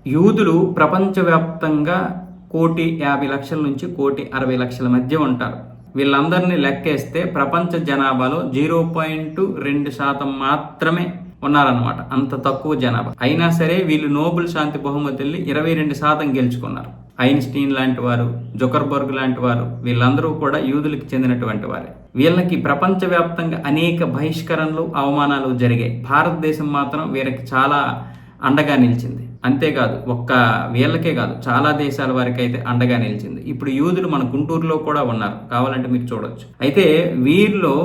యూదులు ప్రపంచవ్యాప్తంగా 1,50,00,000 నుంచి 1,60,00,000 మధ్య ఉంటారు. వీళ్ళందరినీ లెక్కేస్తే ప్రపంచ జనాభాలో 0.2% మాత్రమే ఉన్నారన్నమాట. అంత తక్కువ జనాభా అయినా సరే వీళ్ళు నోబెల్ శాంతి బహుమతుల్ని 22% గెలుచుకున్నారు. ఐన్స్టీన్ లాంటి వారు, జుకర్బర్గ్ లాంటి వారు, వీళ్ళందరూ కూడా యూదులకు చెందినటువంటి వారే. వీళ్ళకి ప్రపంచవ్యాప్తంగా అనేక బహిష్కరణలు, అవమానాలు జరిగాయి. భారతదేశం మాత్రం వీరికి చాలా అండగా నిలిచింది. అంతేకాదు ఒక్క వీళ్ళకే కాదు, చాలా దేశాల వారికి అయితే అండగా నిలిచింది. ఇప్పుడు యూదులు మన గుంటూరులో కూడా ఉన్నారు, కావాలంటే మీరు చూడొచ్చు. అయితే వీరిలో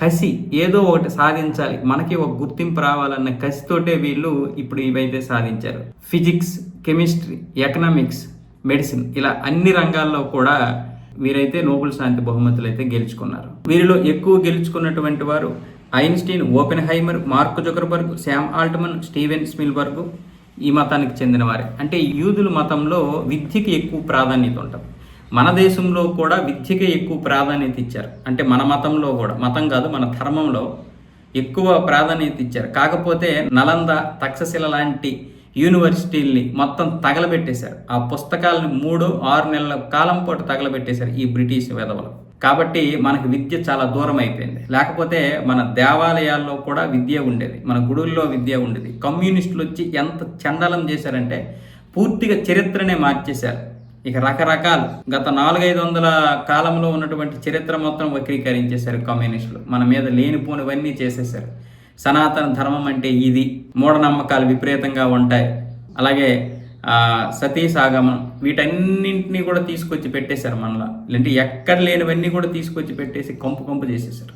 కసి, ఏదో ఒకటి సాధించాలి, మనకి ఒక గుర్తింపు రావాలన్న కసితోటే వీళ్ళు ఇప్పుడు ఇవైతే సాధించారు. ఫిజిక్స్, కెమిస్ట్రీ, ఎకనామిక్స్, మెడిసిన్, ఇలా అన్ని రంగాల్లో కూడా వీరైతే నోబెల్ శాంతి బహుమతులు అయితే గెలుచుకున్నారు. వీరిలో ఎక్కువ గెలుచుకున్నటువంటి వారు Einstein, Oppenheimer, mark Zuckerberg, Sam Altman, Steven Spielberg ఈ మతానికి చెందిన వారే. అంటే యూదుల మతంలో విద్యకి ఎక్కువ ప్రాధాన్యత ఉంటుంది. మన దేశంలో కూడా విద్యకే ఎక్కువ ప్రాధాన్యత ఇచ్చారు. అంటే మన మతంలో కూడా, మతం కాదు మన ధర్మంలో ఎక్కువ ప్రాధాన్యత ఇచ్చారు. కాకపోతే నలంద, తక్షశిల లాంటి యూనివర్సిటీల్ని మొత్తం తగలబెట్టేశారు. ఆ పుస్తకాలను 3-6 నెలల కాలం పాటు తగలబెట్టేశారు ఈ బ్రిటిష్ వెధవలు. కాబట్టి మనకి విద్య చాలా దూరం అయిపోయింది. లేకపోతే మన దేవాలయాల్లో కూడా విద్య ఉండేది, మన గుడుల్లో విద్య ఉండేది. కమ్యూనిస్టులు వచ్చి ఎంత చండాలం చేశారంటే పూర్తిగా చరిత్రనే మార్చేశారు. ఇక రకరకాలు గత 400-500 కాలంలో ఉన్నటువంటి చరిత్ర మొత్తం వక్రీకరించేశారు కమ్యూనిస్టులు. మన మీద లేనిపోనివన్నీ చేసేశారు. సనాతన ధర్మం అంటే ఇది, మూఢనమ్మకాలు విపరీతంగా ఉంటాయి, అలాగే సతీ సాగమనం, వీటన్నింటినీ కూడా తీసుకొచ్చి పెట్టేశారు మనలో. లేదంటే ఎక్కడ లేనివన్నీ కూడా తీసుకొచ్చి పెట్టేసి కంపు చేసేసారు.